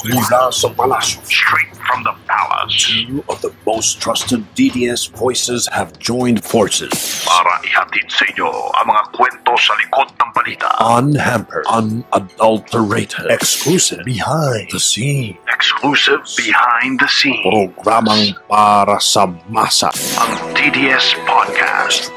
Mula sa palasyo, Straight from the palace. two of the most trusted DDS voices have joined forces. Para ihatid sa inyo ang mga kwento sa likod ng balita. Unhampered, unadulterated, exclusive, behind the scene. Exclusive behind the scene. Programang para sa masa. Ang DDS Podcast.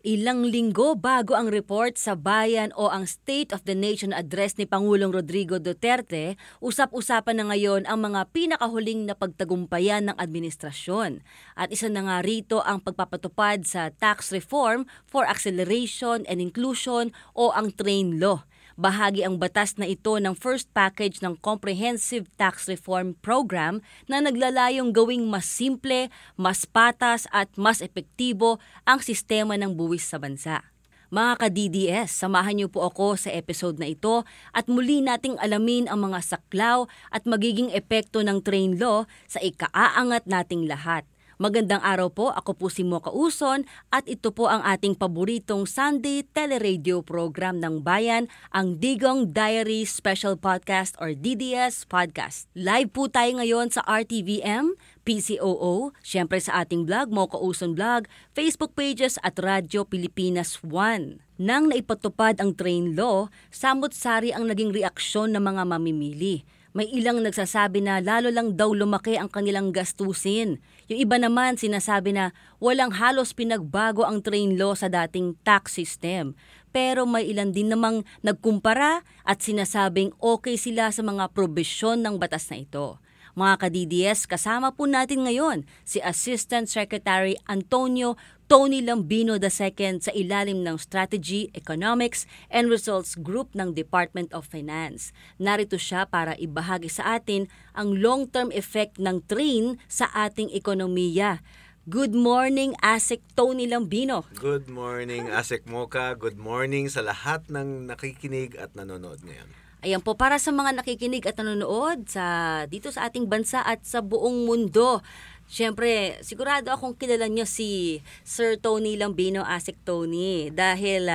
Ilang linggo bago ang report sa bayan o ang State of the Nation address ni Pangulong Rodrigo Duterte, usap-usapan na ngayon ang mga pinakahuling na pagtagumpayan ng administrasyon. At isa na nga rito ang pagpapatupad sa Tax Reform for Acceleration and Inclusion o ang TRAIN Law. Bahagi ang batas na ito ng first package ng Comprehensive Tax Reform Program na naglalayong gawing mas simple, mas patas at mas epektibo ang sistema ng buwis sa bansa. Mga ka-DDS, samahan niyo po ako sa episode na ito at muli nating alamin ang mga saklaw at magiging epekto ng TRAIN Law sa ikaaangat nating lahat. Magandang araw po, ako po si Mocha Uson at ito po ang ating paboritong Sunday teleradio program ng bayan, ang Digong Diary Special Podcast or DDS Podcast. Live po tayo ngayon sa RTVM, PCOO, syempre sa ating blog, Mocha Uson Blog, Facebook pages at Radyo Pilipinas 1. Nang naipatupad ang TRAIN Law, samot-sari ang naging reaksyon ng mga mamimili. May ilang nagsasabi na lalo lang daw lumaki ang kanilang gastusin. Yung iba naman sinasabi na walang halos pinagbago ang TRAIN Law sa dating tax system. Pero may ilan din namang nagkumpara at sinasabing okay sila sa mga probisyon ng batas na ito. Mga ka-DDS, kasama po natin ngayon si Assistant Secretary Antonio Tony Lambino II sa ilalim ng Strategy, Economics and Results Group ng Department of Finance. Narito siya para ibahagi sa atin ang long-term effect ng TRAIN sa ating ekonomiya. Good morning, ASEC Tony Lambino. Good morning, ASEC Mocha. Good morning sa lahat ng nakikinig at nanonood ngayon. Ayan po, para sa mga nakikinig at nanonood dito sa ating bansa at sa buong mundo. Siyempre, sigurado akong kilala niyo si Sir Tony Lambino, ASEC Tony. Dahil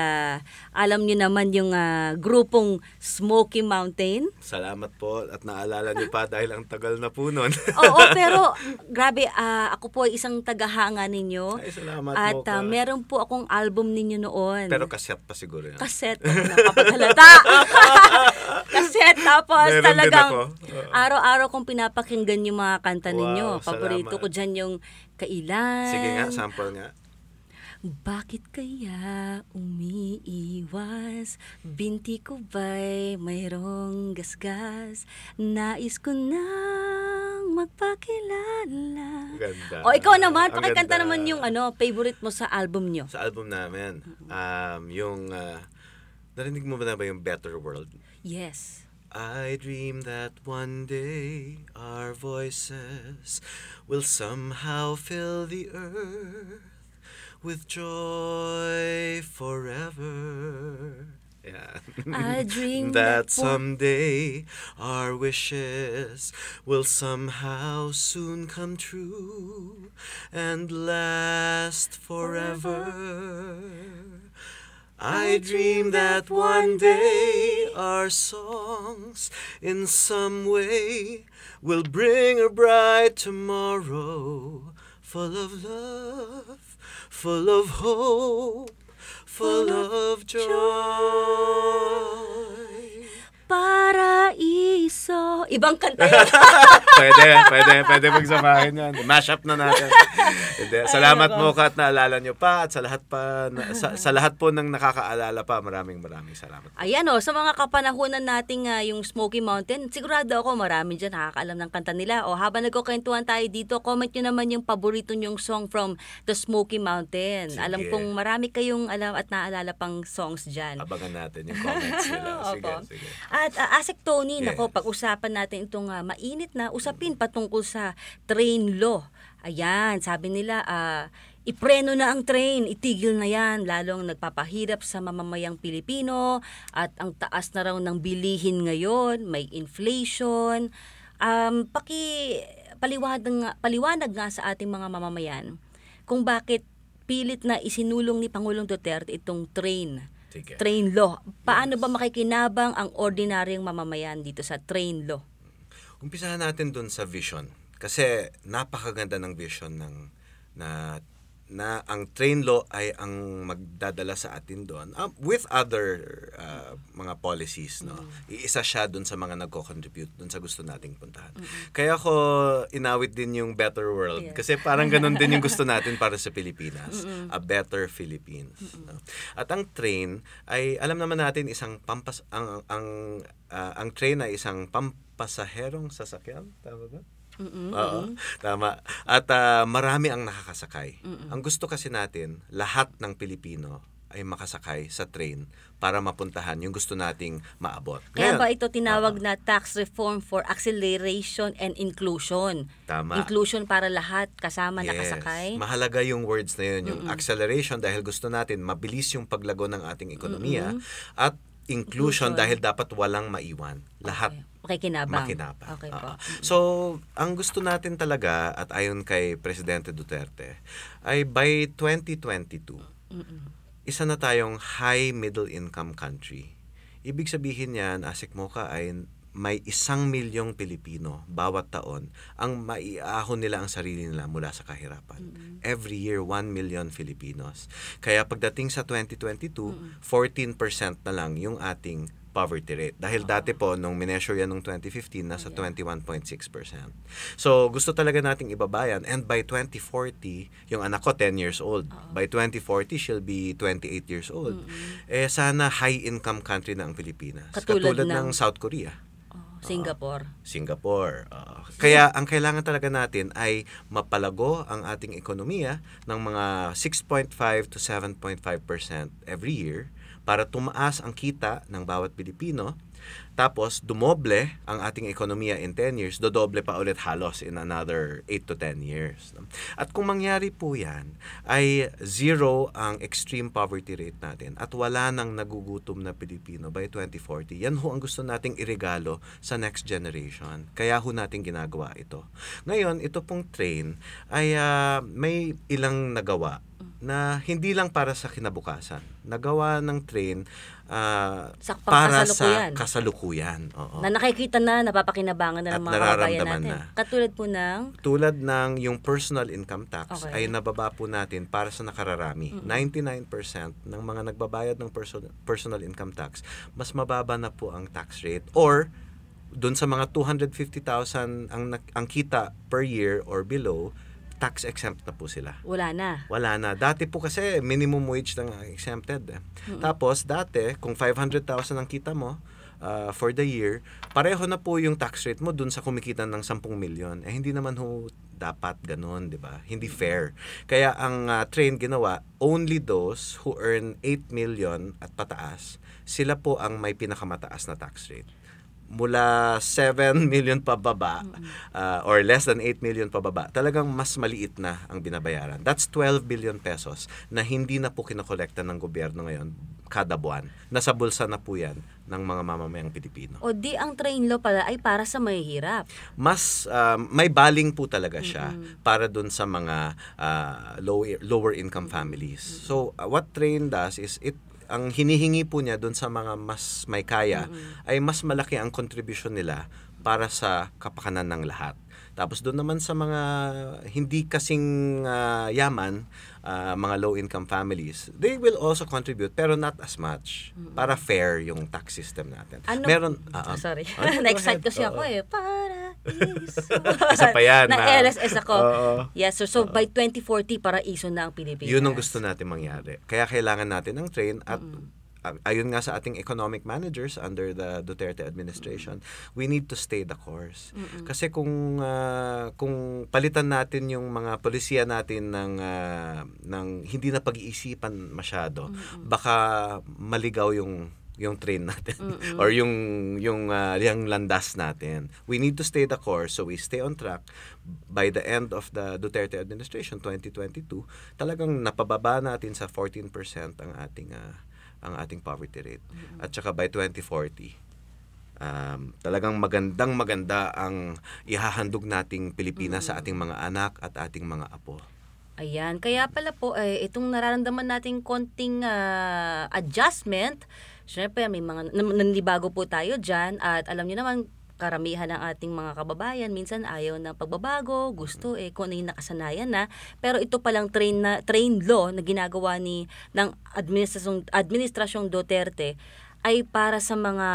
alam niyo naman yung grupong Smoky Mountain. Salamat po at naalala niyo pa dahil ang tagal na po nun. Oo, pero grabe, ako po ay isang tagahanga ninyo. Ay, salamat at Mocha. meron po akong album ninyo noon. Pero kaset pa siguro yan. Kaset, napapaghalata. Kaset, tapos Meron talagang din ako. araw-araw kong pinapakinggan yung mga kanta ninyo. Wow, Paborito salamat. ko dyan yung Kailan. Sige nga, sample nga. Bakit kaya umiiwas? Binti ko ba'y mayroong gasgas? Nais ko nang magpakilala. Ganda. O ikaw naman, Ang pakikanta ganda. naman yung favorite mo sa album nyo. Sa album namin, narinig mo ba na ba yung Better World? Yes. I dream that one day our voices will somehow fill the earth with joy forever. Yeah. I dream that that someday our wishes will somehow soon come true and last forever. I dream that one day our songs in some way will bring a bright tomorrow, full of love, full of hope, full of joy. Paraiso. Ibang kanta yan. Pwede magsamahin yan. Mash up na natin. Salamat mo at naalala nyo pa at sa lahat po ng nakakaalala pa, maraming salamat. Ayan sa mga kapanahunan nating yung Smoky Mountain, sigurado ako marami dyan nakakaalam ng kanta nila. Habang nagkukwentuhan tayo dito, comment nyo naman yung paborito nyong song from the Smoky Mountain. Sige. Alam kong marami kayong alam at naalala pang songs dyan. Abangan natin yung comments nila. Sige. At ASEC Tony, Yes. pag-usapan natin itong mainit na usapin patungkol sa TRAIN Law. Ayan, sabi nila, ipreno na ang train, itigil na yan, lalong nagpapahirap sa mamamayang Pilipino at ang taas na raw ng bilihin ngayon, may inflation. Paliwanag nga sa ating mga mamamayan kung bakit pilit na isinulong ni Pangulong Duterte itong Sige. train law. Paano ba makikinabang ang ordinaryong mamamayan dito sa train law? Umpisahan natin dun sa vision. Kasi napakaganda ng vision na ang train law ay ang magdadala sa atin doon with other mga policies, no. Iisa siya doon sa mga nagko-contribute doon sa gusto nating puntahan. Kaya ko inawit din yung better world kasi parang ganun din yung gusto natin para sa Pilipinas, a better Philippines, no? At ang train ay alam naman natin ang train ay isang pampasaherong sasakyan, tama ba? Oo, tama. At marami ang nakakasakay. Ang gusto kasi natin, lahat ng Pilipino ay makasakay sa train para mapuntahan yung gusto nating maabot. Kaya ba ito tinawag na tax reform for acceleration and inclusion? Tama. Inclusion para lahat kasama nakasakay? Mahalaga yung words na yun, yung acceleration dahil gusto natin mabilis yung paglago ng ating ekonomiya at inclusion dahil dapat walang maiwan. Lahat Makikinabang. makinabang. Okay po. So, ang gusto natin talaga at ayon kay Presidente Duterte ay by 2022, isa na tayong high middle income country. Ibig sabihin yan, Asik Mocha, ay may 1 milyong Pilipino bawat taon ang maiahon nila ang sarili nila mula sa kahirapan. Every year, 1 million Filipinos. Kaya pagdating sa 2022, 14% na lang yung ating poverty rate. Dahil dati po, nung mineasure yan nung 2015, nasa 21.6%. So, gusto talaga nating ibabayan. And by 2040, yung anak ko, 10 years old. By 2040, she'll be 28 years old. Sana high-income country na ang Pilipinas. Katulad ng South Korea. Singapore. Kaya ang kailangan talaga natin ay mapalago ang ating ekonomiya ng mga 6.5 to 7.5% every year para tumaas ang kita ng bawat Pilipino. Tapos, dumoble ang ating ekonomiya in 10 years, dodoble pa ulit halos in another 8 to 10 years. At kung mangyari po yan, ay zero ang extreme poverty rate natin at wala nang nagugutom na Pilipino by 2040. Yan ho ang gusto nating iregalo sa next generation. Kaya ho natin ginagawa ito. Ngayon, ito pong train ay may ilang nagawa na hindi lang para sa kinabukasan. Nagawa ng train para sa kasalukuyan. Na nakikita na, napapakinabangan na ng mga kababayan natin. Katulad po ng? Tulad ng yung personal income tax ay nababa po natin para sa nakararami. 99% ng mga nagbabayad ng personal income tax, mas mababa na po ang tax rate. Or, dun sa mga 250,000 ang kita per year or below, tax exempt na po sila. Wala na. Dati po kasi minimum wage lang exempted. Tapos dati, kung 500,000 ang kita mo for the year, pareho na po yung tax rate mo dun sa kumikita ng 10 milyon. Hindi naman ho dapat ganun, di ba? Hindi fair. Kaya ang train ginawa, only those who earn 8 million at pataas, sila po ang may pinakamataas na tax rate. Mula 7 million pababa or less than 8 million pababa, talagang mas maliit na ang binabayaran. That's 12 billion pesos na hindi na po kinokolekta ng gobyerno ngayon kada buwan. Nasa bulsa na po yan ng mga mamamayang Pilipino. O di ang train law pala ay para sa mahihirap. Mas may baling po talaga siya para dun sa mga lower income families. So what train does is ang hinihingi po niya doon sa mga mas may kaya ay mas malaki ang contribution nila para sa kapakanan ng lahat. Tapos doon naman sa mga hindi kasing yaman, mga low-income families, they will also contribute pero not as much para fair yung tax system natin. Sorry. Na-excite kasi ako para isa pa yan. Na-LSS ako. Yes, so by 2040, paraiso na ang Pilipinas. Yun ang gusto natin mangyari. Kaya kailangan natin ng train at ayon nga sa ating economic managers under the Duterte administration, we need to stay the course. Kasi kung palitan natin yung mga polisiya natin ng hindi na pag-iisipan masyado, baka maligaw yung train natin or yung landas natin. We need to stay the course, so we stay on track. By the end of the Duterte administration 2022, talagang napababa natin sa 14% ang ating poverty rate. At saka by 2040, talagang maganda ang ihahandog nating Pilipinas sa ating mga anak at ating mga apo. Ayan, kaya pala po itong nararamdaman nating konting adjustment, syempre may mga nanlibago po tayo diyan at alam niyo naman karamihan ng ating mga kababayan minsan ayaw ng pagbabago, gusto kung ano yung nakasanayan na. Pero ito palang train law na ginagawa ng administrasyong Duterte ay para sa mga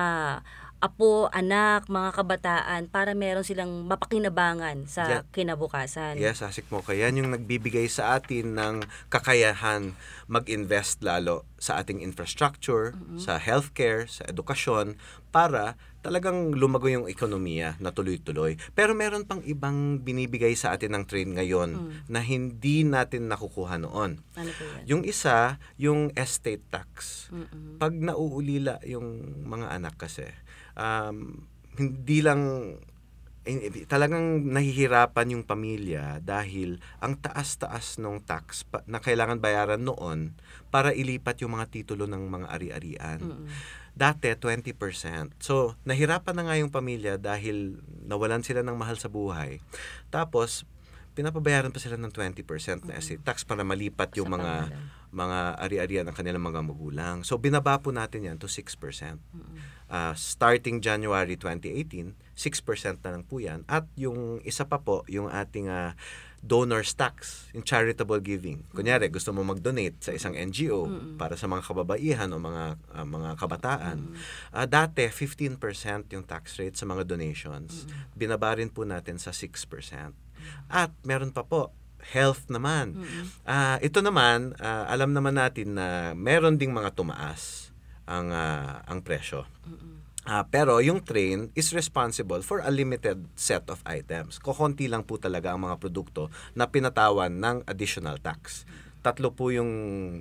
apo, anak, mga kabataan para meron silang mapakinabangan sa kinabukasan. Yes, Asik mo. Kaya yung nagbibigay sa atin ng kakayahan mag-invest lalo sa ating infrastructure, sa healthcare, sa edukasyon, para talagang lumago yung ekonomiya na tuloy-tuloy. Pero meron pang ibang binibigay sa atin ng train ngayon na hindi natin nakukuha noon. Ano po yan? Yung isa, yung estate tax. Pag nauulila yung mga anak kasi, hindi lang talagang nahihirapan yung pamilya dahil ang taas-taas ng tax na kailangan bayaran noon para ilipat yung mga titulo ng mga ari-arian. Dati 20%. So, nahirapan na nga yung pamilya dahil nawalan sila ng mahal sa buhay. Tapos, pinapabayaran pa sila ng 20% na estate tax para malipat yung mga ari-arian ng kanilang mga magulang. So, binaba po natin yan to 6%. Starting January 2018, 6% na lang po yan. At yung isa pa po, yung ating donor's tax, yung charitable giving. Kunyari, gusto mo mag-donate sa isang NGO para sa mga kababaihan o mga kabataan. Dati, 15% yung tax rate sa mga donations. Binaba rin po natin sa 6%. At meron pa po, health naman. Ito naman, alam naman natin na meron ding mga tumaas ang presyo. Pero yung train is responsible for a limited set of items. Kokonti lang po talaga ang mga produkto na pinatawan ng additional tax. 3 po yung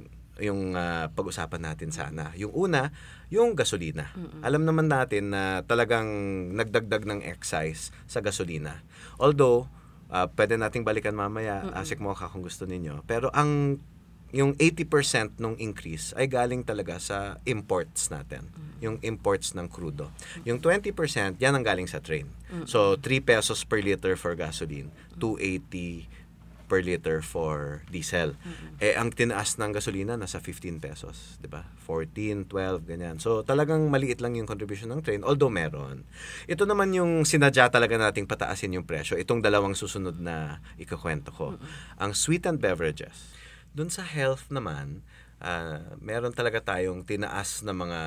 pag-usapan natin sana. Yung una, yung gasolina. Alam naman natin na talagang nagdagdag ng excise sa gasolina. Although, pwede nating balikan mamaya, Asik mo kung gusto ninyo. Pero yung 80% nung increase ay galing talaga sa imports natin. Yung imports ng crudo. Yung 20%, yan ang galing sa train. So, 3 pesos per liter for gasoline, 2.80 per liter for diesel. Ang tinaas ng gasolina nasa 15 pesos, 'di ba? 14, 12 ganyan. So talagang maliit lang yung contribution ng train, although meron. Ito naman yung sinadya talaga nating pataasin yung presyo. Itong dalawang susunod na ikukwento ko. Ang sweetened beverages. Doon sa health naman, meron talaga tayong tinaas na mga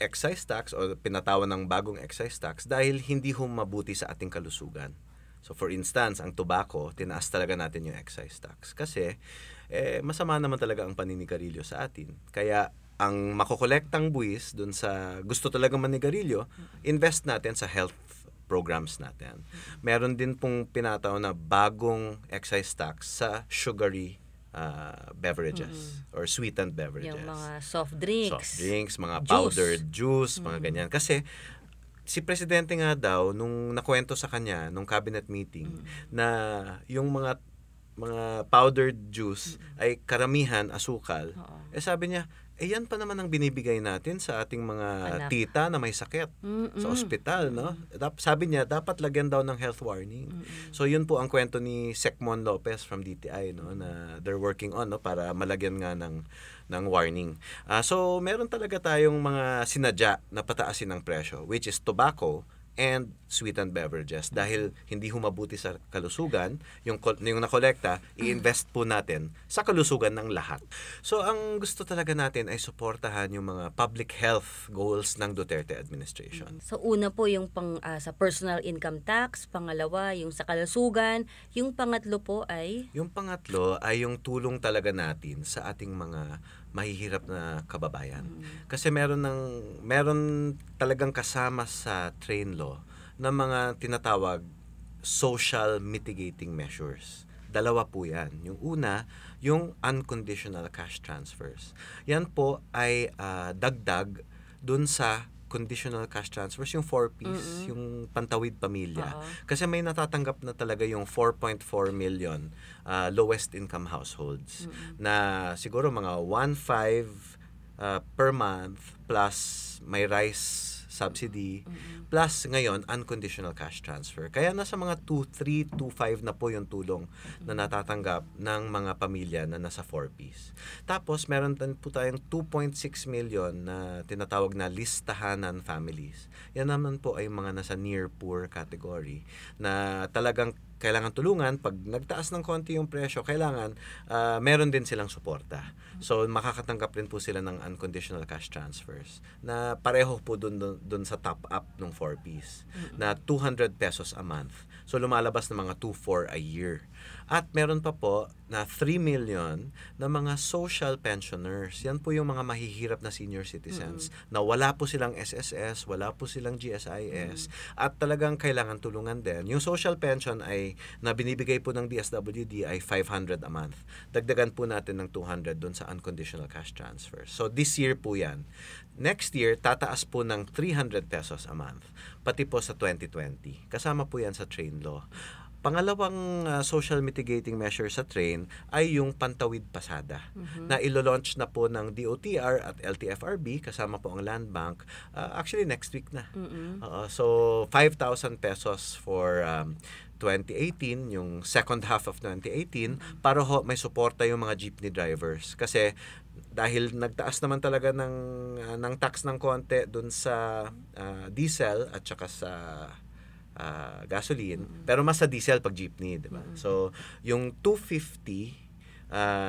excise tax o pinatawan ng bagong excise tax dahil hindi mabuti sa ating kalusugan. So for instance, ang tobacco, tinaas talaga natin yung excise tax kasi masama naman talaga ang paninigarilyo sa atin. Kaya ang makokolektang buwis dun sa gusto talaga manigarilyo, invest natin sa health programs natin. Meron din pong pinataw na bagong excise tax sa sugary beverages or sweetened beverages. Yung mga soft drinks, mga juice. powdered juice, mga ganyan. Kasi si Presidente nga daw, nung nakwento sa kanya, nung cabinet meeting, na yung mga powdered juice ay karamihan asukal, sabi niya, yan pa naman ang binibigay natin sa ating mga Anak. tita na may sakit sa ospital, no? Sabi niya, dapat lagyan daw ng health warning. So, yun po ang kwento ni Secmon Lopez from DTI, no? Na they're working on, no? Para malagyan nga ng warning. So, meron talaga tayong mga sinadya na pataasin ng presyo, which is tobacco and sweetened beverages. Dahil hindi mabuti sa kalusugan, yung nakolekta, i-invest po natin sa kalusugan ng lahat. So, ang gusto talaga natin ay suportahan yung mga public health goals ng Duterte administration. So una po yung sa personal income tax, pangalawa yung sa kalusugan, yung pangatlo po ay Yung pangatlo ay yung tulong talaga natin sa ating mga mahihirap na kababayan. Kasi meron talagang kasama sa train law na mga tinatawag social mitigating measures. 2 po yan. Yung una, yung unconditional cash transfers. Yan po ay dagdag dun sa conditional cash transfers, yung 4Ps, yung pantawid pamilya. Kasi may natatanggap na talaga yung 4.4 million lowest income households na siguro mga 1.5 per month plus may rice subsidy, plus ngayon, unconditional cash transfer. Kaya nasa mga 2.3, 2.5 na po yung tulong na natatanggap ng mga pamilya na nasa 4Ps. Tapos, meron din po tayong 2.6 million na tinatawag na listahanan families. Yan naman po ay mga nasa near poor category na talagang kailangan tulungan. Pag nagtaas ng konti yung presyo, kailangan meron din silang suporta. So, makakatanggap rin po sila ng unconditional cash transfers na pareho po dun sa top up ng 4Ps na 200 pesos a month. So, lumalabas na mga 2.4 a year. At meron pa po na 3 million na mga social pensioners. Yan po yung mga mahihirap na senior citizens na wala po silang SSS, wala po silang GSIS, at talagang kailangan tulungan din. Yung social pension ay na binibigay po ng DSWD ay 500 a month. Dagdagan po natin ng 200 dun sa unconditional cash transfer. So this year po yan. Next year, tataas po ng 300 pesos a month. Pati po sa 2020. Kasama po yan sa train law. Pangalawang social mitigating measure sa train ay yung pantawid pasada na ilo-launch na po ng DOTR at LTFRB kasama po ang Land Bank actually next week na. So 5,000 pesos for 2018, yung second half of 2018 para may suporta yung mga jeepney drivers kasi dahil nagtaas naman talaga ng tax ng konti dun sa diesel at saka sa gasoline, pero mas sa diesel pag jeepney, di ba? So, yung 250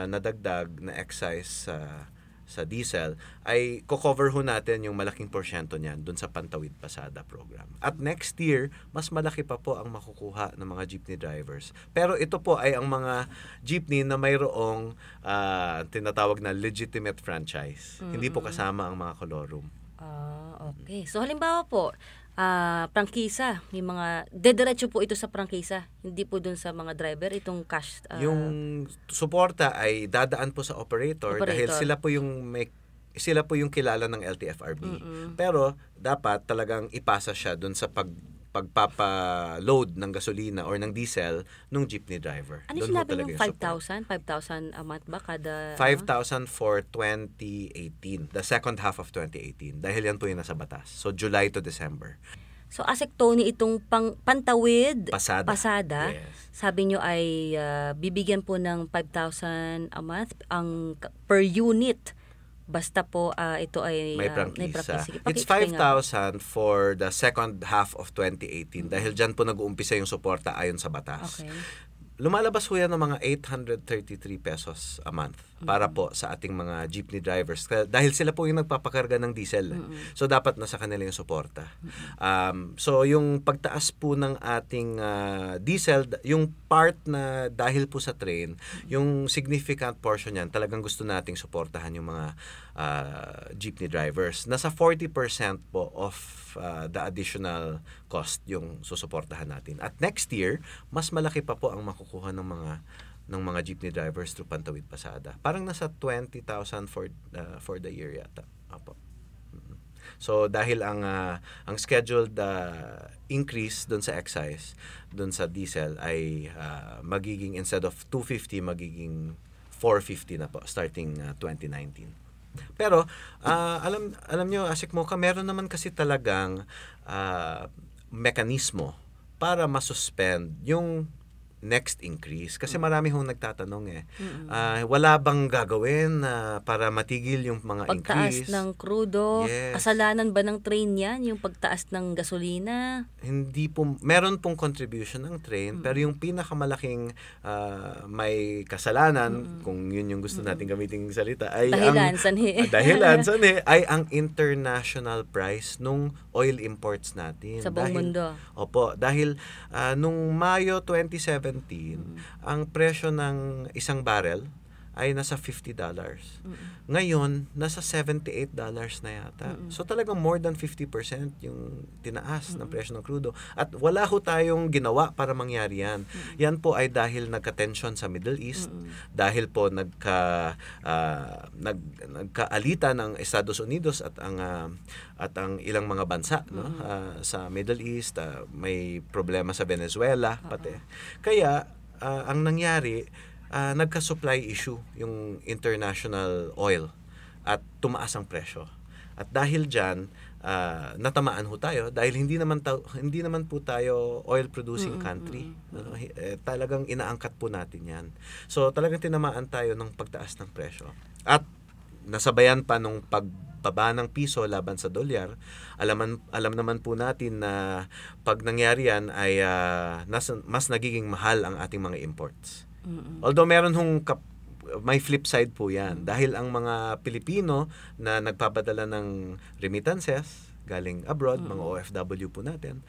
na dagdag na excise sa diesel ay ko-cover ho natin yung malaking porsyento niyan dun sa Pantawid Pasada program. At next year, mas malaki pa po ang makukuha ng mga jeepney drivers. Pero ito po ay ang mga jeepney na mayroong tinatawag na legitimate franchise. Hindi po kasama ang mga colorum. Okay. So, halimbawa po, prangkisa, yung mga dediretso po ito sa prangkisa, hindi po dun sa mga driver itong cash. Yung suporta ay dadaan po sa operator dahil sila po yung kilala ng LTFRB. Pero dapat talagang ipasa siya dun sa pagpapa-load ng gasolina or ng diesel ng jeepney driver. Ano sinabi yung 5,000? 5,000 a month ba kada? 5,000 for 2018. The second half of 2018. Dahil yan po yung nasa batas. So, July to December. So, Asek Tony, itong pantawid pasada yes. Sabi nyo ay bibigyan po ng 5,000 a month ang per unit. Basta po ito ay may prangkisa. Sige, It's 5,000 for the second half of 2018 dahil dyan po nag-uumpisa yung suporta ayon sa batas. Okay. Lumalabas po yan ng mga 833 pesos a month para po sa ating mga jeepney drivers dahil sila po yung nagpapakarga ng diesel. So dapat nasa kanila yung suporta. So yung pagtaas po ng ating diesel, yung part na dahil po sa train, yung significant portion yan, talagang gusto nating suportahan yung mga jeepney drivers. Nasa 40% po of the additional cost yung susuportahan natin. At next year, mas malaki pa po ang makukuha ng mga jeepney drivers through Pantawid Pasada. Parang nasa 20,000 for the year yata. Apo. So dahil ang scheduled increase doon sa excise, doon sa diesel ay magiging instead of 250 magiging 450 na po starting 2019. Pero alam nyo, Asik Mocha, meron naman kasi talagang mekanismo para masuspend yung next increase. Kasi marami hong nagtatanong wala bang gagawin para matigil yung mga increase? Pagtaas ng crudo, yes. Kasalanan ba ng train yan? Yung pagtaas ng gasolina? Hindi po, meron pong contribution ng train, pero yung pinakamalaking may kasalanan, kung yun yung gusto natin gamitin salita, ay dahilan sanhi ay ang international price nung oil imports natin. Sa buong mundo. Opo, dahil nung Mayo 2017, ang presyo ng isang barrel ay nasa $50. Ngayon, nasa $78 na yata. So talagang more than 50% yung tinaas ng presyo ng crudo. At wala ho tayong ginawa para mangyari yan. Yan po ay dahil nagka-tension sa Middle East, dahil po nagkaalitan ng Estados Unidos at ang ilang mga bansa sa Middle East, may problema sa Venezuela pati. Kaya ang nangyari, nagka-supply issue yung international oil at tumaas ang presyo. At dahil dyan, natamaan ho tayo dahil hindi naman po tayo oil producing country. Talagang inaangkat po natin 'yan. So talagang tinamaan tayo ng pagtaas ng presyo. At nasabayan pa nung pagbaba ng piso laban sa dolyar. Alam naman po natin na pag nangyari yan ay mas nagiging mahal ang ating mga imports. Although meron may flip side po yan. Dahil ang mga Pilipino na nagpapadala ng remittances galing abroad, mga OFW po natin,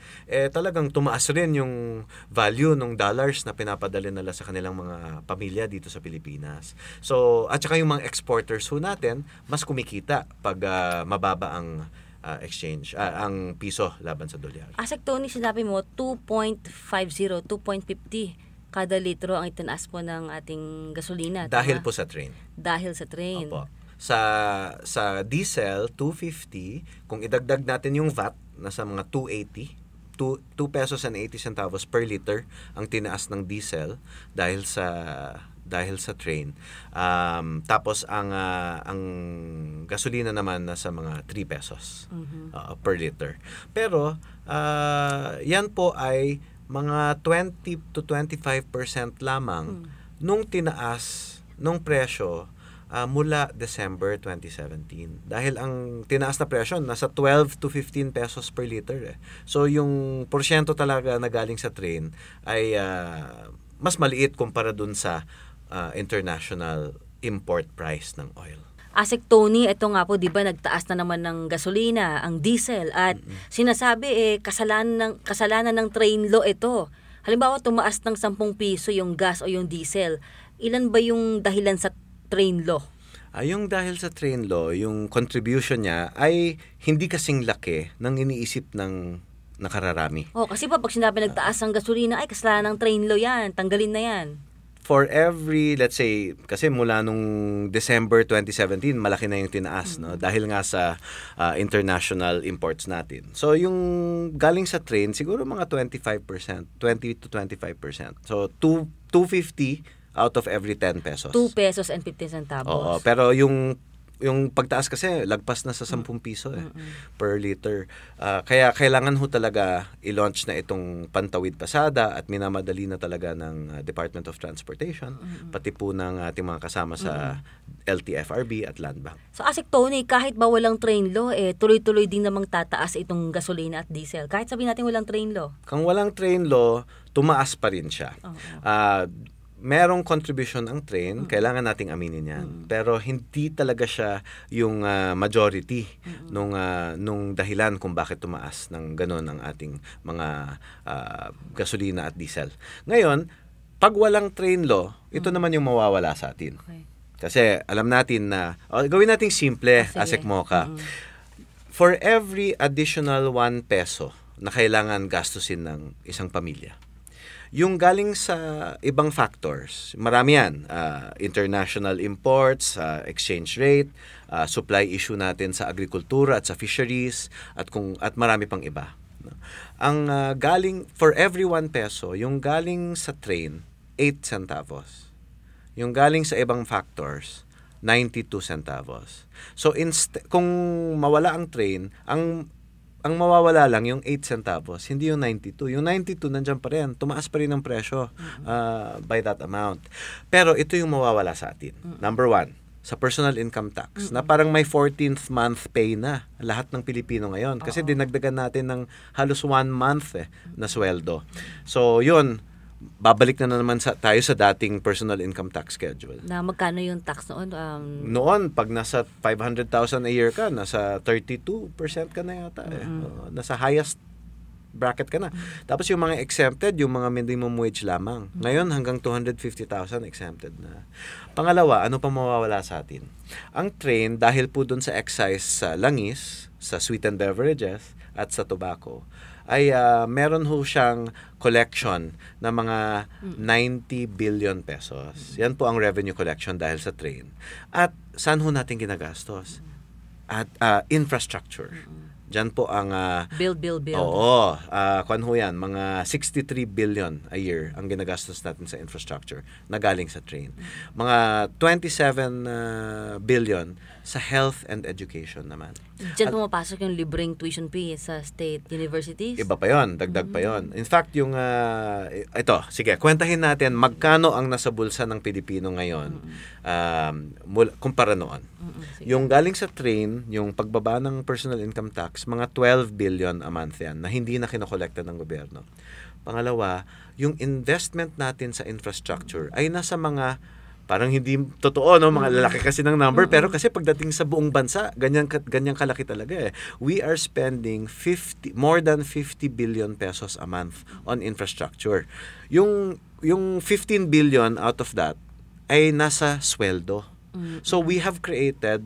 talagang tumaas rin yung value ng dollars na pinapadala nila sa kanilang mga pamilya dito sa Pilipinas. So, at saka yung mga exporters ho natin, mas kumikita pag mababa ang exchange, ang piso laban sa dolyar. Asek Tony, sinabi mo, 2.50, 2.50 kada litro ang itinaas po ng ating gasolina. Dahil tama? po sa train. Dahil sa train. Opo. Sa diesel, 250. Kung idagdag natin yung VAT, nasa mga 280. 2 pesos and 80 centavos per liter ang tinaas ng diesel dahil sa train. Tapos ang gasolina naman nasa mga 3 pesos per liter. Pero yan po ay mga 20 to 25% lamang nung tinaas nung presyo mula December 2017. Dahil ang tinaas na presyo nasa 12 to 15 pesos per liter. So yung porsyento talaga na galing sa train ay mas maliit kumpara dun sa international import price ng oil. Asek Tony, ito nga po, di ba, nagtaas na naman ng gasolina, ang diesel, at sinasabi, kasalanan ng train law ito. Halimbawa, tumaas ng 10 piso yung gas o yung diesel. Ilan ba yung dahilan sa train law? Yung dahil sa train law, yung contribution niya ay hindi kasing laki ng iniisip ng nakararami. Kasi pag sinabi nagtaas ang gasolina, ay kasalanan ng train law yan, tanggalin na yan. For every, let's say, kasi mula nung December 2017, malaki na yung tinaas, no? Dahil nga sa international imports natin. So, yung galing sa train, siguro mga 25%, 20 to 25%. So, 250 out of every 10 pesos. 2 pesos and 50 centavos. Oo, pero yung pagtaas kasi lagpas na sa 10 piso per liter. Kaya kailangan ho talaga i-launch na itong Pantawid Pasada at minamadali na talaga ng Department of Transportation, pati po ng ating mga kasama sa LTFRB at Land Bank. So Asek Tony, kahit ba walang train law, tuloy-tuloy din namang tataas itong gasolina at diesel. Kahit sabihin natin walang train law. Kung walang train law, tumaas pa rin siya. Merong contribution ang train, kailangan nating aminin yan. Pero hindi talaga siya yung majority nung dahilan kung bakit tumaas ng ganun ang ating mga gasolina at diesel. Ngayon, pag walang train law, ito naman yung mawawala sa atin. Okay. Kasi alam natin na, gawin nating simple, Asek Mocha. For every additional 1 peso na kailangan gastusin ng isang pamilya, yung galing sa ibang factors, marami yan. International imports, exchange rate, supply issue natin sa agrikultura at sa fisheries, at marami pang iba. Ang galing, for every 1 peso, yung galing sa train, 8 centavos. Yung galing sa ibang factors, 92 centavos. So, kung mawala ang train, ang mawawala lang yung 8 centavos, hindi yung 92. Yung 92 nandiyan pa rin. Tumaas pa rin ang presyo by that amount. Pero ito yung mawawala sa atin. Number 1, sa personal income tax, na parang may 14th month pay na lahat ng Pilipino ngayon. Kasi dinagdagan natin ng halos 1 month na sweldo. So, yun, babalik na naman tayo sa dating personal income tax schedule. Na magkano yung tax noon? Noon, pag nasa 500,000 a year ka, nasa 32% ka na yata. Nasa highest bracket ka na. Tapos yung mga exempted, yung mga minimum wage lamang. Ngayon, hanggang 250,000 exempted na. Pangalawa, ano pa mawawala sa atin? Ang train, dahil po dun sa excise sa langis, sa sweetened beverages, at sa tobacco, ay meron ho siyang collection na mga 90 billion pesos. Yan po ang revenue collection dahil sa train. At saan ho natin ginagastos? At infrastructure. Diyan po ang Build. Oo, kwan ho yan, mga 63 billion a year ang ginagastos natin sa infrastructure na galing sa train. Mga 27 billion sa health and education naman. Diyan pumapasok yung libreng tuition fee sa state universities? Iba pa yon, dagdag pa yon. In fact, yung ito, sige, kwentahin natin magkano ang nasa bulsa ng Pilipino ngayon kumpara noon. Yung galing sa train, yung pagbaba ng personal income tax, mga 12 billion a month yan na hindi na kinokolekta ng gobyerno. Pangalawa, yung investment natin sa infrastructure ay nasa mga parang hindi totoo, no? Mga lalaki kasi ng number, pero kasi pagdating sa buong bansa, ganyan kalaki talaga eh. We are spending more than 50 billion pesos a month on infrastructure. Yung 15 billion out of that ay nasa sweldo. So we have created,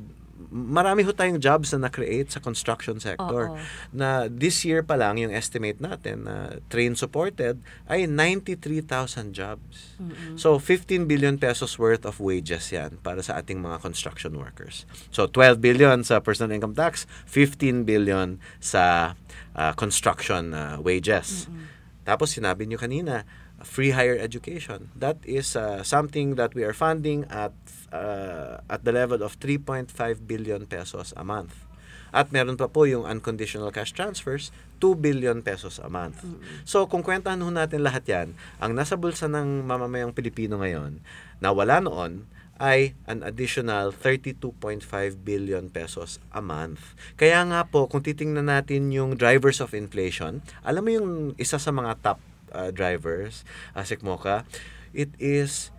marami ho tayong jobs na na-create sa construction sector. Na this year pa lang, yung estimate natin na train supported ay 93,000 jobs. So 15 billion pesos worth of wages yan para sa ating mga construction workers. So 12 billion sa personal income tax, 15 billion sa construction wages. Tapos sinabi nyo kanina, free higher education. That is something that we are funding at the level of 3.5 billion pesos a month. At meron pa po yung unconditional cash transfers, 2 billion pesos a month. So kung kwentahan ho natin lahat yan, ang nasa bulsa ng mamamayang Pilipino ngayon na wala noon ay an additional 32.5 billion pesos a month. Kaya nga po, kung titingnan natin yung drivers of inflation, alam mo yung isa sa mga top drivers, Sikmoka, it is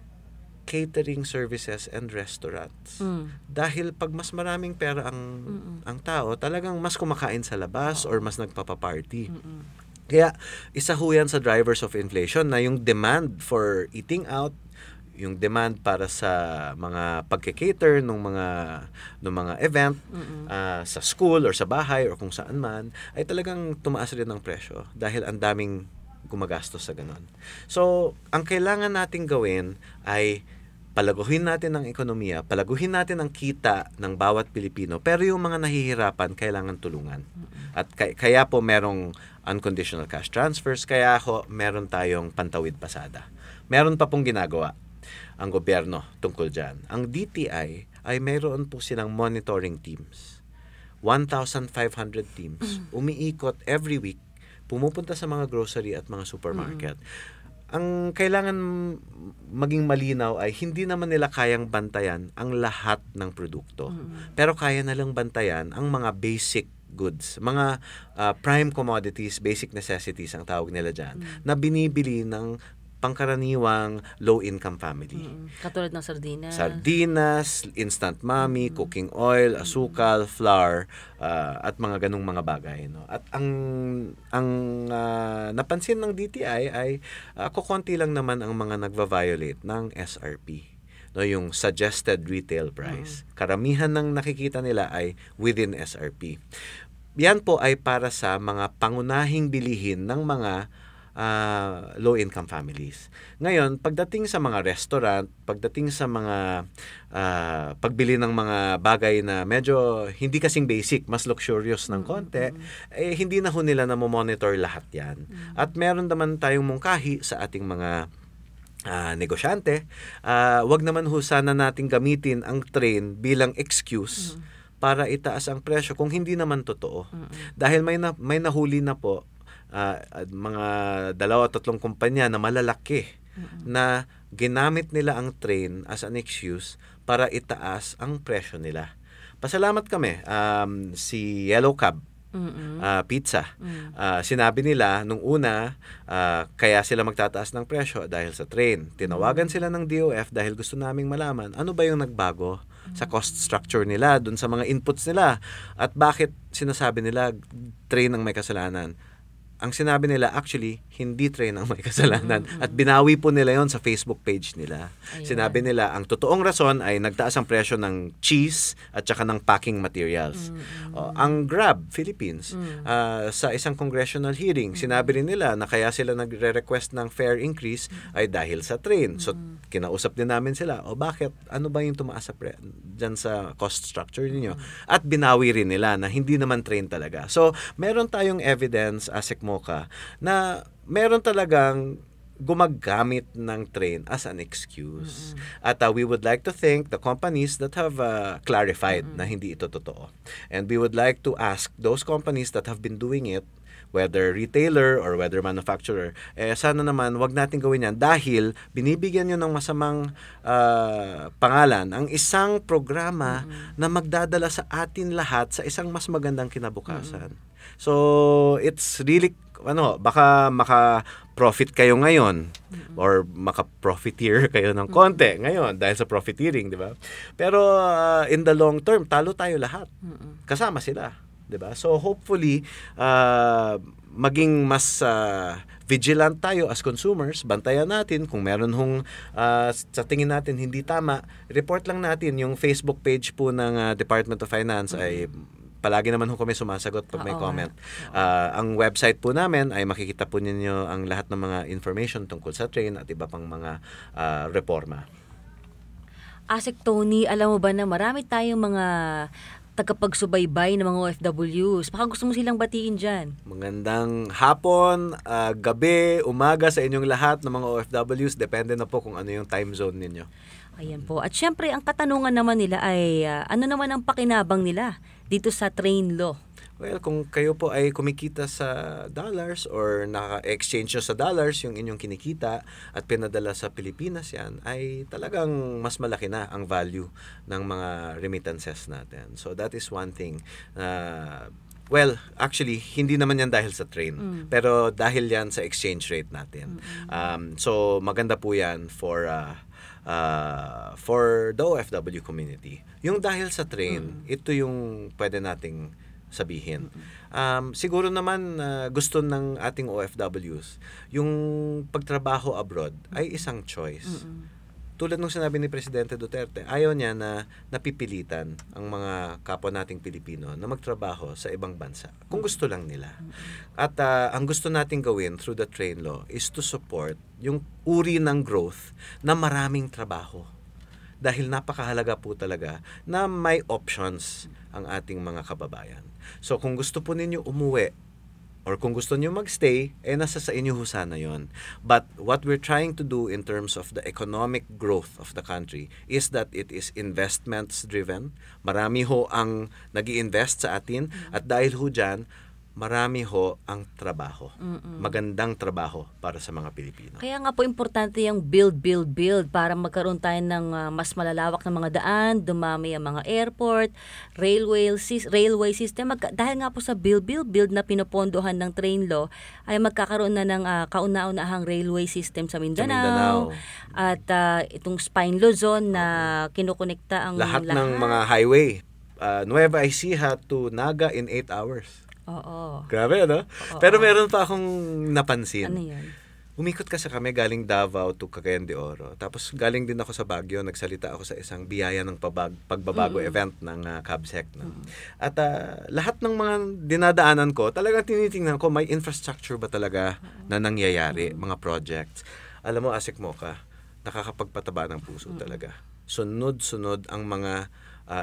catering services and restaurants. Dahil pag mas maraming pera ang tao, talagang mas kumakain sa labas or mas nagpapaparty. Kaya isa ho yan sa drivers of inflation na yung demand for eating out, yung demand para sa mga pagke-cater ng mga event sa school or sa bahay or kung saan man, ay talagang tumaas rin ang presyo dahil ang daming gumagastos sa ganon. So, ang kailangan nating gawin ay palaguhin natin ang ekonomiya, palaguhin natin ang kita ng bawat Pilipino, pero yung mga nahihirapan, kailangan tulungan. At kaya po merong unconditional cash transfers, kaya meron tayong pantawid pasada. Meron pa pong ginagawa ang gobyerno tungkol dyan. Ang DTI ay mayroon po silang monitoring teams. 1,500 teams. Umiikot every week, pumupunta sa mga grocery at mga supermarket. Ang kailangan maging malinaw ay hindi naman nila kayang bantayan ang lahat ng produkto. Pero kaya nalang bantayan ang mga basic goods, mga prime commodities, basic necessities ang tawag nila dyan, na binibili ng pangkaraniwang low-income family. Katulad ng sardinas. Sardinas, instant mami, cooking oil, asukal, flour, at mga ganung mga bagay. No? At ang napansin ng DTI ay kukonti lang naman ang mga nagva-violate ng SRP. No, yung suggested retail price. Karamihan ng nakikita nila ay within SRP. Yan po ay para sa mga pangunahing bilihin ng mga low-income families. Ngayon, pagdating sa mga restaurant, pagdating sa mga pagbili ng mga bagay na medyo hindi kasing basic, mas luxurious ng konti, eh, hindi na ho nila na monitor lahat yan. At meron naman tayong mungkahi sa ating mga negosyante. Wag naman ho sana nating gamitin ang train bilang excuse para itaas ang presyo kung hindi naman totoo. Dahil may nahuli na po mga 2 o 3 kumpanya na malalaki na ginamit nila ang train as an excuse para itaas ang presyo nila. Pasalamat kami, si Yellow Cab Pizza. Sinabi nila nung una, kaya sila magtataas ng presyo dahil sa train. Tinawagan sila ng DOF dahil gusto naming malaman ano ba yung nagbago sa cost structure nila, dun sa mga inputs nila, at bakit sinasabi nila train ang may kasalanan. ang sinabi nila, actually, hindi train ang may kasalanan. At binawi po nila yon sa Facebook page nila. Ayun. Sinabi nila, ang totoong rason ay nagtaas ang presyo ng cheese at saka ng packing materials. Ang Grab, Philippines, sa isang congressional hearing, sinabi rin nila na kaya sila nagre-request ng fare increase ay dahil sa train. So, kinausap din namin sila, bakit? Ano ba yung tumaas dyan sa cost structure ninyo? At binawi rin nila na hindi naman train talaga. So, meron tayong evidence, ASEC Mocha, na meron talagang gumagamit ng train as an excuse. At we would like to thank the companies that have clarified na hindi ito totoo. And we would like to ask those companies that have been doing it, whether retailer or whether manufacturer, sana naman wag natin gawin yan dahil binibigyan nyo ng masamang pangalan ang isang programa na magdadala sa atin lahat sa isang mas magandang kinabukasan. So, it's really, baka maka-profit kayo ngayon or maka-profiteer kayo ng konti ngayon dahil sa profiteering, di ba? Pero in the long term, talo tayo lahat. Kasama sila, di ba? So, hopefully, maging mas vigilant tayo as consumers, bantayan natin kung meron sa tingin natin hindi tama, report lang natin yung Facebook page po ng Department of Finance ay palagi naman kami sumasagot pag may comment. Ang website po namin ay makikita po ninyo ang lahat ng mga information tungkol sa train at iba pang mga reforma. ASEC Tony, alam mo ba na marami tayong mga tagapagsubaybay ng mga OFWs. Baka gusto mo silang batiin dyan. Magandang hapon, gabi, umaga sa inyong lahat ng mga OFWs. Depende na po kung ano yung time zone ninyo. Ayan po. At syempre, ang katanungan naman nila ay ano naman ang pakinabang nila dito sa train law? Well, kung kayo po ay kumikita sa dollars or naka-exchange nyo sa dollars yung inyong kinikita at pinadala sa Pilipinas yan, ay talagang mas malaki na ang value ng mga remittances natin. So that is one thing. Well, actually, hindi naman yan dahil sa train. Pero dahil yan sa exchange rate natin. So maganda po yan for the OFW community. Yung dahil sa train, ito yung pwede nating sabihin. Siguro naman gusto ng ating OFWs, yung pagtrabaho abroad ay isang choice. Tulad ng sinabi ni Presidente Duterte, ayaw niya na napipilitan ang mga kapwa nating Pilipino na magtrabaho sa ibang bansa kung gusto lang nila. At ang gusto nating gawin through the train law is to support yung uri ng growth na maraming trabaho. Dahil napakahalaga po talaga na may options ang ating mga kababayan. So kung gusto po ninyo umuwi or kung gusto niyo magstay, nasa sa inyo sana yon. But what we're trying to do in terms of the economic growth of the country is that it is investments driven. Marami ho ang nag-i-invest sa atin at dahil ho dyan, marami ho ang trabaho. Magandang trabaho para sa mga Pilipino. Kaya nga po importante yung build para magkaroon tayo ng mas malalawak na mga daan, dumami ang mga airport, railway system. Dahil nga po sa build na pinopondohan ng train law, ay magkakaroon na ng kauna-unahang railway system sa Mindanao. At itong Spine Luzon na kinukonekta ang lahat ng mga highway. Nueva Ecija to Naga in 8 hours. Oo. Grabe, ano? Pero meron pa akong napansin. Ano yan? Umikot kasi kami galing Davao to Cagayan de Oro. Tapos galing din ako sa Baguio. Nagsalita ako sa isang biyaya ng pagbabago event ng CABSEC. No? At lahat ng mga dinadaanan ko, talagang tinitingnan ko, may infrastructure ba talaga na nangyayari, mga projects. Alam mo, ASEC Mocha, nakakapagpataba ng puso talaga. Sunod-sunod ang mga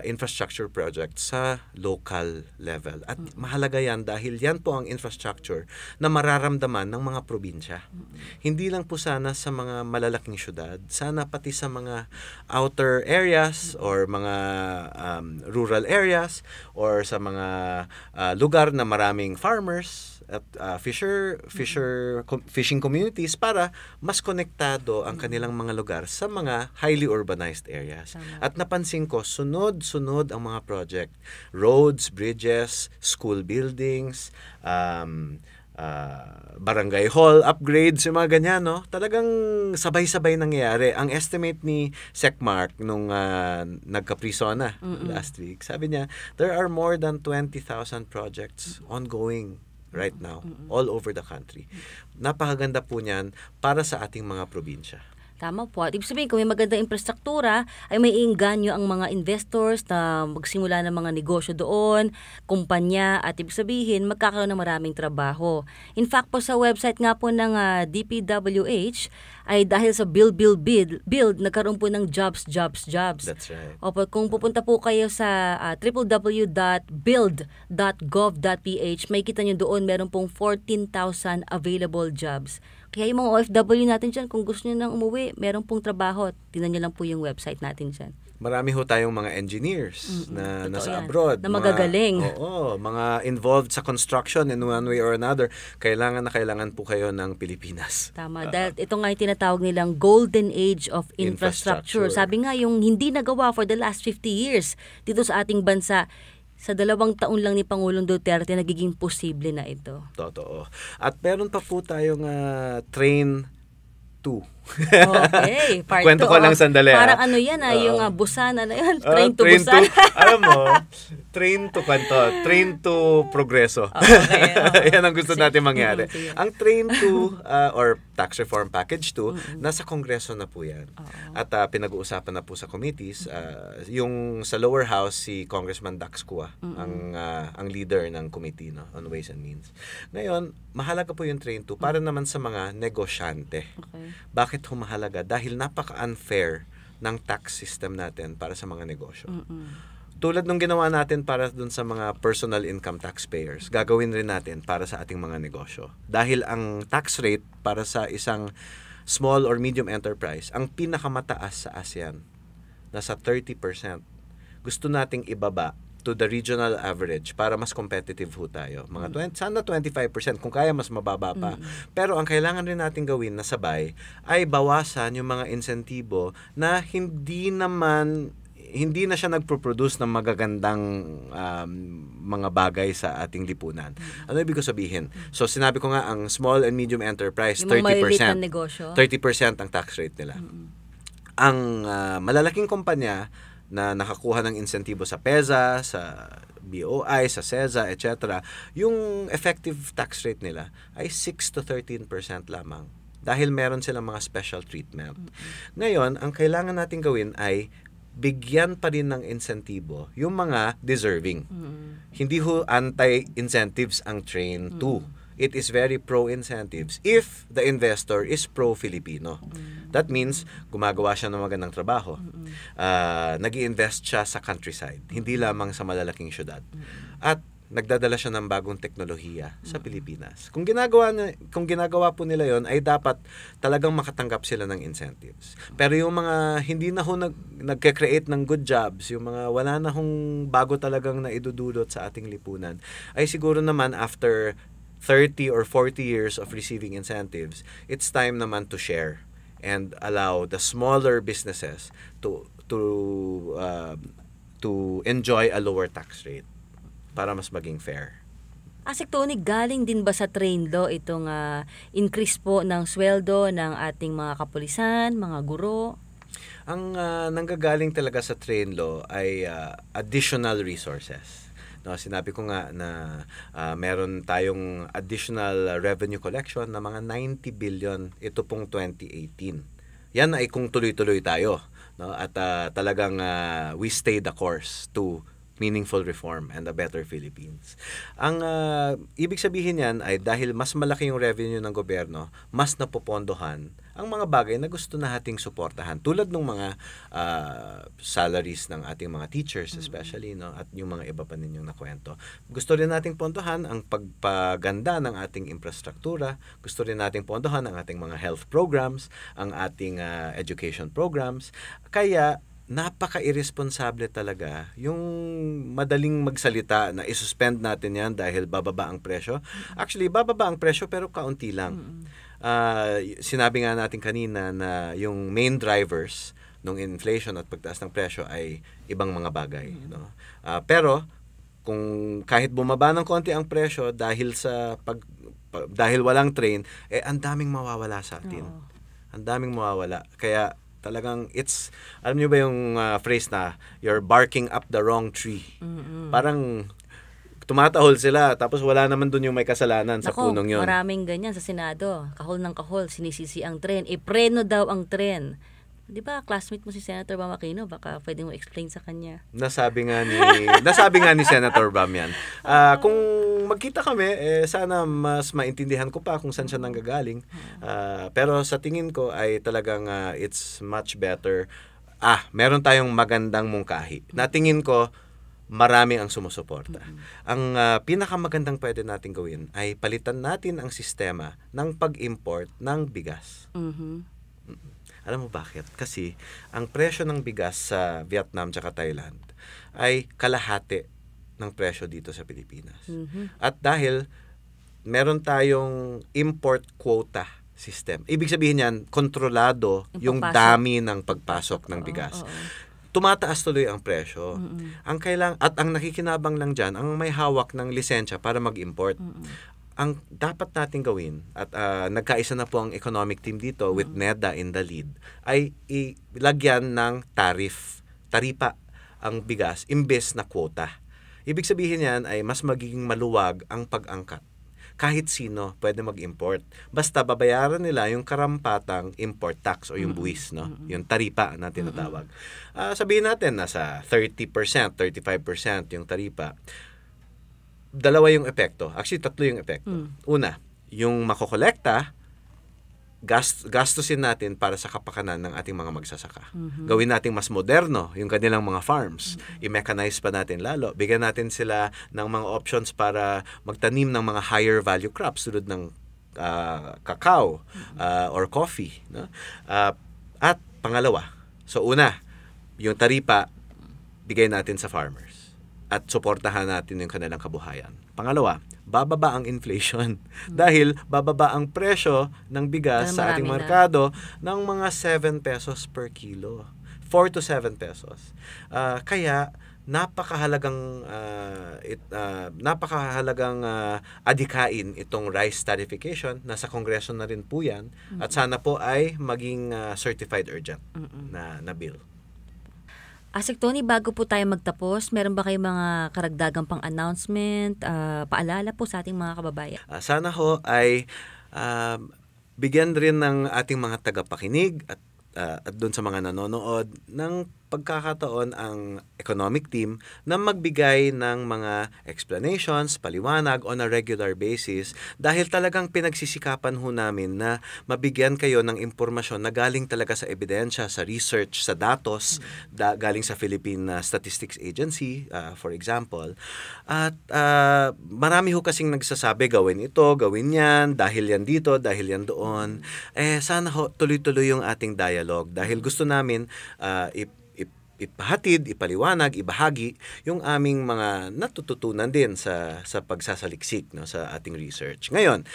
infrastructure projects sa local level. At mahalaga yan dahil yan po ang infrastructure na mararamdaman ng mga probinsya. Hindi lang po sana sa mga malalaking syudad, sana pati sa mga outer areas or mga rural areas or sa mga lugar na maraming farmers at fishing communities para mas konektado ang kanilang mga lugar sa mga highly urbanized areas. At napansin ko, sunod-sunod ang mga project. Roads, bridges, school buildings, barangay hall upgrades, yung mga ganyan, no? Talagang sabay-sabay nangyayari. Ang estimate ni SecMark nung nagka-Prisona last week, sabi niya, there are more than 20,000 projects ongoing right now, all over the country. Napakaganda po niyan para sa ating mga probinsya. Tama po. At ibig sabihin, kung may magandang infrastruktura, ay may iinganyo ang mga investors na magsimula ng mga negosyo doon, kumpanya, at ibig sabihin, magkakaroon ng maraming trabaho. In fact po, sa website nga po ng DPWH, ay dahil sa build, nagkaroon po ng jobs. That's right. Opo, kung pupunta po kayo sa www.build.gov.ph, may kita nyo doon, meron pong 14,000 available jobs. Kaya yung mga OFW natin dyan, kung gusto nyo nang umuwi, meron pong trabaho. Tingnan nyo lang po yung website natin dyan. Marami ho tayong mga engineers na Totoo nasa yan. abroad. Na magagaling. Mga involved sa construction in one way or another. Kailangan po kayo ng Pilipinas. Tama. Dahil ito nga yung tinatawag nilang golden age of infrastructure. Sabi nga, yung hindi nagawa for the last 50 years dito sa ating bansa, sa 2 taon lang ni Pangulong Duterte, nagiging posible na ito. Totoo. At meron pa po tayong Train 2. Okay, part 2. Kwento ko lang sandali. Parang ano yan, yung Busan, ano yan? Train to Busan. Alam mo, train to progreso. Okay. Yan ang gusto natin mangyari. Ang Train 2 or Tax Reform Package 2, nasa Kongreso na po yan. At pinag-uusapan na po sa committees. Yung sa lower house, si Congressman Dax Cua, ang leader ng committee on Ways and Means. Ngayon, mahalaga po yung Train 2 para naman sa mga negosyante. Okay. Bakit humahalaga? Dahil napaka-unfair ng tax system natin para sa mga negosyo. Tulad nung ginawa natin para dun sa mga personal income taxpayers, gagawin rin natin para sa ating mga negosyo. Dahil ang tax rate para sa isang small or medium enterprise, ang pinakamataas sa ASEAN, nasa 30%. Gusto nating ibaba to the regional average para mas competitive ho tayo. Sana 25%, kung kaya mas mababa pa. Pero ang kailangan rin natin gawin na sabay ay bawasan yung mga insentibo na hindi na siya nagpo-produce ng magagandang mga bagay sa ating lipunan. Ano ibig ko sabihin? So sinabi ko nga, ang small and medium enterprise, yung 30%. Negosyo. 30% ang tax rate nila. Ang malalaking kumpanya na nakakuha ng insentibo sa PEZA, sa BOI, sa SEZA, etc., yung effective tax rate nila ay 6 to 13% lamang. Dahil meron silang mga special treatment. Ngayon, ang kailangan natin gawin ay bigyan pa rin ng insentibo yung mga deserving. Hindi ho anti-incentives ang Train 2. It is very pro-incentives if the investor is pro-Filipino. That means, gumagawa siya ng magandang trabaho. Nag-i-invest siya sa countryside, hindi lamang sa malalaking syudad. At nagdadala siya ng bagong teknolohiya sa Pilipinas. Kung ginagawa po nila yon, ay dapat talagang makatanggap sila ng incentives. Pero yung mga hindi na ho nagke-create ng good jobs, yung mga wala na hong bago talagang naidudulot sa ating lipunan, ay siguro naman after 30 or 40 years of receiving incentives, it's time naman to share and allow the smaller businesses to enjoy a lower tax rate para mas maging fair. Asik Tony, galing din ba sa Train Law itong increase po ng sweldo ng ating mga kapulisan, mga guro? Ang nanggagaling talaga sa Train Law ay additional resources. No, sinabi ko nga na meron tayong additional revenue collection na mga 90 billion ito pong 2018. Yan ay kung tuloy-tuloy tayo, no? At talagang we stay the course to meaningful reform and a better Philippines. Ang ibig sabihin yan ay dahil mas malaki yung revenue ng gobyerno, mas napopondohan ang mga bagay na gusto nating suportahan. Tulad ng mga salaries ng ating mga teachers especially, no, at yung mga iba pa ninyong nakwento. Gusto rin nating pondohan ang pagpaganda ng ating infrastruktura. Gusto rin nating pondohan ang ating mga health programs, ang ating education programs. Kaya napaka-irresponsable talaga yung madaling magsalita na isuspend natin yan dahil bababa ang presyo. Actually, bababa ang presyo pero kaunti lang. Sinabi nga natin kanina na yung main drivers ng inflation at pagtaas ng presyo ay ibang mga bagay. No? Pero kung kahit bumaba ng konti ang presyo dahil dahil walang train, ang daming mawawala sa atin. Ang daming mawawala. Kaya talagang alam niyo ba yung phrase na you're barking up the wrong tree? Parang tumatahol sila, tapos wala naman dun yung may kasalanan sa Nako, punong yun. maraming ganyan sa Senado. Kahol ng kahol, sinisisi ang tren. Ipreno daw ang tren. Di ba, classmate mo si Senator Bam Aquino? Baka pwede mo explain sa kanya. Nasabi nga ni Senator Bam yan. Kung magkita kami, sana mas maintindihan ko pa kung saan siya nanggagaling. Pero sa tingin ko ay talagang it's much better. Meron tayong magandang mungkahi. Natingin ko, marami ang sumusuporta. Ang pinakamagandang pwede natin gawin ay palitan natin ang sistema ng pag-import ng bigas. Alam mo bakit? Kasi ang presyo ng bigas sa Vietnam at Thailand ay kalahati ng presyo dito sa Pilipinas. At dahil meron tayong import quota system, ibig sabihin yan, kontrolado yung dami ng pagpasok ng bigas. Tumataas tuloy ang presyo. Ang nakikinabang lang dyan, ang may hawak ng lisensya para mag-import. Ang dapat natin gawin, at nagkaisa na po ang economic team dito with NEDA in the lead, ay ilagyan ng taripa ang bigas imbes na quota. Ibig sabihin yan ay mas magiging maluwag ang pag-angkat. Kahit sino pwede mag-import. Basta babayaran nila yung karampatang import tax o yung buwis, no? Yung taripa na tinatawag. Sabihin natin nasa 30%, 35% yung taripa. Dalawa yung epekto. Actually, tatlo yung epekto. Una, yung makokolekta, gastusin natin para sa kapakanan ng ating mga magsasaka. Gawin natin mas moderno yung kanilang mga farms. I-mechanize pa natin lalo. Bigyan natin sila ng mga options para magtanim ng mga higher value crops tulad ng cacao or coffee. No? At pangalawa, so una, yung taripa, bigay natin sa farmers. At suportahan natin yung kanilang kabuhayan. Pangalawa, bababa ang inflation. Dahil bababa ang presyo ng bigas sa ating merkado ng mga 7 pesos per kilo. 4 to 7 pesos. Kaya, napakahalagang adikain itong rice tarification. Nasa Kongreso na rin po yan. At sana po ay maging certified urgent na bill. Asik Tony, bago po tayo magtapos, meron ba kayong mga karagdagang pang-announcement, paalala po sa ating mga kababayan? Sana ho ay bigyan rin ng ating mga tagapakinig at doon sa mga nanonood ng pagkakataon ang economic team na magbigay ng mga explanations, paliwanag on a regular basis dahil talagang pinagsisikapan ho namin na mabigyan kayo ng impormasyon na galing talaga sa ebidensya, sa research, sa datos, galing sa Philippine Statistics Agency, for example. At marami ho kasing nagsasabi, gawin ito, gawin yan, dahil yan dito, dahil yan doon. Sana ho tuloy-tuloy yung ating dialogue dahil gusto namin ipahatid, ipaliwanag, ibahagi yung aming mga natututunan din sa pagsasaliksik, no, sa ating research. Ngayon,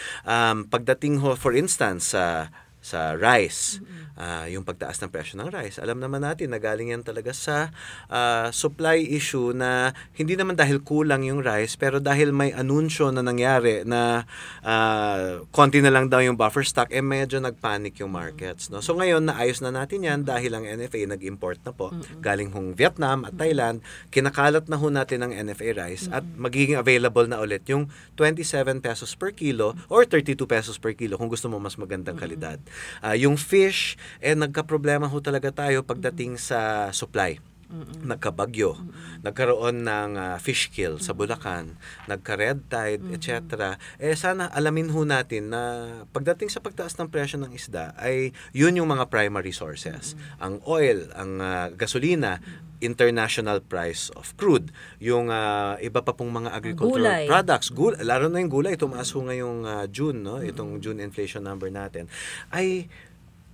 pagdating ho, for instance, sa rice, yung pagtaas ng presyo ng rice, alam naman natin na galing yan talaga sa supply issue na hindi naman dahil kulang yung rice, pero dahil may anunsyo na nangyari na konti na lang daw yung buffer stock, medyo nagpanic yung markets. No? So ngayon, naayos na natin yan dahil ang NFA nag-import na po, galing hong Vietnam at Thailand, kinakalat na ho natin ang NFA rice at magiging available na ulit yung 27 pesos per kilo or 32 pesos per kilo kung gusto mo mas magandang kalidad. Yung fish, nagka-problema ho talaga tayo pagdating sa supply. Nagkabagyo, nagkaroon ng fish kill sa Bulacan, nagka-red tide, etc. Sana alamin ho natin na pagdating sa pagtaas ng presyo ng isda ay yun yung mga primary sources. Ang oil, ang gasolina, international price of crude, yung iba pa pong mga agricultural products, lalo na yung gulay, tumaas ho ngayong June, no? Itong June inflation number natin, ay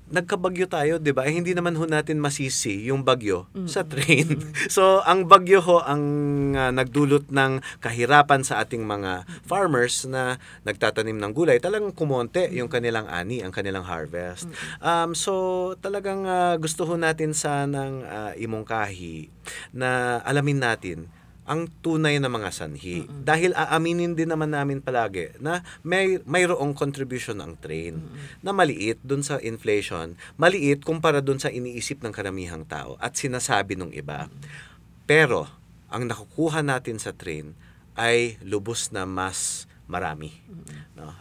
nagkabagyo tayo, 'di ba? Hindi naman ho natin masisi yung bagyo sa train. So, ang bagyo ho ang nagdulot ng kahirapan sa ating mga farmers na nagtatanim ng gulay. Talagang kumonte yung kanilang ani, ang kanilang harvest. So, talagang gusto ho natin sanang imungkahi na alamin natin ang tunay na mga sanhi. Dahil aaminin din naman namin palagi na mayroong contribution ang train na maliit dun sa inflation, maliit kumpara dun sa iniisip ng karamihang tao at sinasabi ng iba. Pero, ang nakukuha natin sa train ay lubos na mas marami. No?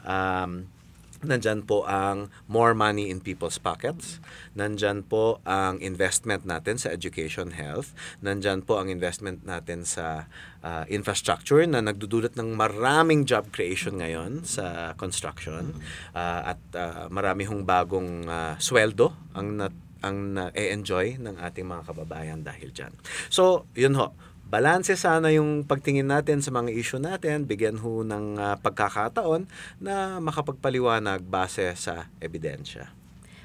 Nandyan po ang more money in people's pockets. Nandyan po ang investment natin sa education, health. Nandyan po ang investment natin sa infrastructure na nagdudulot ng maraming job creation ngayon sa construction. At marami hong bagong sweldo ang na-enjoy ng ating mga kababayan dahil dyan. So, yun ho. Balanse sana yung pagtingin natin sa mga issue natin, bigyan ho ng pagkakataon na makapagpaliwanag base sa ebidensya.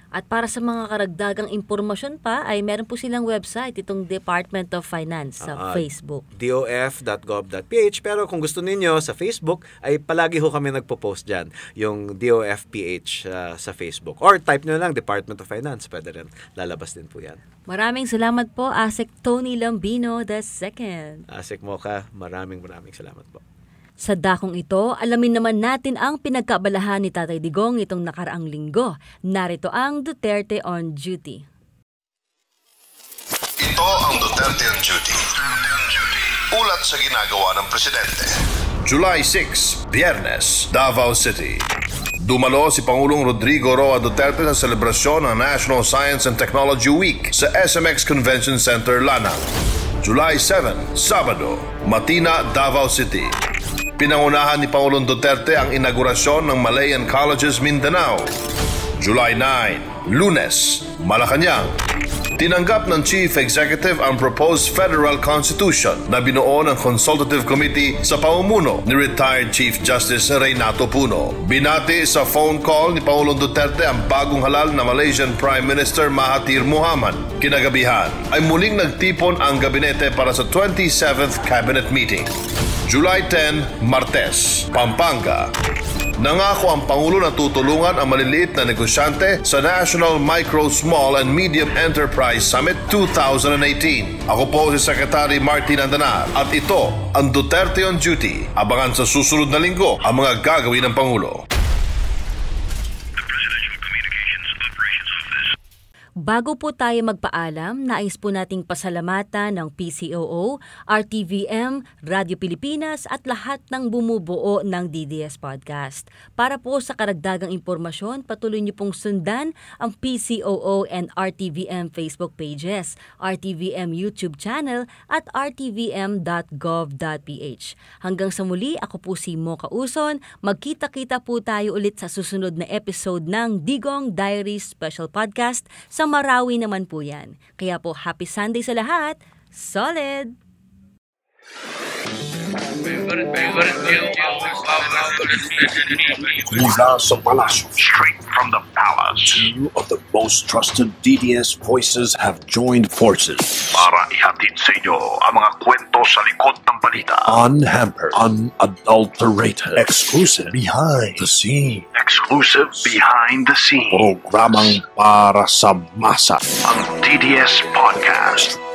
At para sa mga karagdagang impormasyon pa, ay meron po silang website, itong Department of Finance sa Facebook. dof.gov.ph. Pero kung gusto ninyo sa Facebook, ay palagi ho kami nagpo-post dyan, yung DOF.ph sa Facebook. Or type nyo lang Department of Finance, pwede rin. Lalabas din po yan. Maraming salamat po, ASEC Tony Lambino II. ASEC Mocha, maraming salamat po. Sa dakong ito, alamin naman natin ang pinagkaabalahan ni Tatay Digong itong nakaraang linggo. Narito ang Duterte on Duty. Ito ang Duterte on Duty. Ulat sa ginagawa ng Presidente. July 6, Biyernes, Davao City. Dumalo si Pangulong Rodrigo Roa Duterte sa selebrasyon ng National Science and Technology Week sa SMX Convention Center, Lanang. July 7, Sabado, Matina, Davao City. Pinangunahan ni Pangulong Duterte ang inaugurasyon ng Malayan Colleges, Mindanao. July 9, Lunes, Malacanang. Tinanggap ng Chief Executive ang proposed Federal Constitution na binuo ng Consultative Committee sa pamumuno ni Retired Chief Justice Reynato Puno. Binati sa phone call ni Pangulong Duterte ang bagong halal na Malaysian Prime Minister Mahathir Mohamad. Kinagabihan ay muling nagtipon ang gabinete para sa 27th Cabinet Meeting. July 10, Martes, Pampanga. Nangako ang Pangulo na tutulungan ang maliliit na negosyante sa National Micro, Small and Medium Enterprise Summit 2018. Ako po si Secretary Martin Andanar at ito ang Duterte on Duty. Abangan sa susunod na linggo ang mga gagawin ng Pangulo. Bago po tayo magpaalam, nais po nating pasalamatan ng PCOO, RTVM, Radyo Pilipinas at lahat ng bumubuo ng DDS Podcast. Para po sa karagdagang impormasyon, patuloy niyo pong sundan ang PCOO and RTVM Facebook pages, RTVM YouTube channel at rtvm.gov.ph. Hanggang sa muli, ako po si Mocha Uson. Magkita-kita po tayo ulit sa susunod na episode ng Digong Diaries Special Podcast. Sa Marawi naman po yan. Kaya po, happy Sunday sa lahat. Solid! Mula sa palasyo, Straight from the palace. two of the most trusted DDS voices have joined forces. Para ihatid sa inyo ang mga kwento sa likod ng balita. Unhampered, unadulterated, exclusive, behind the scene. Exclusive behind the scenes. Programang para sa masa. Ang DDS Podcast.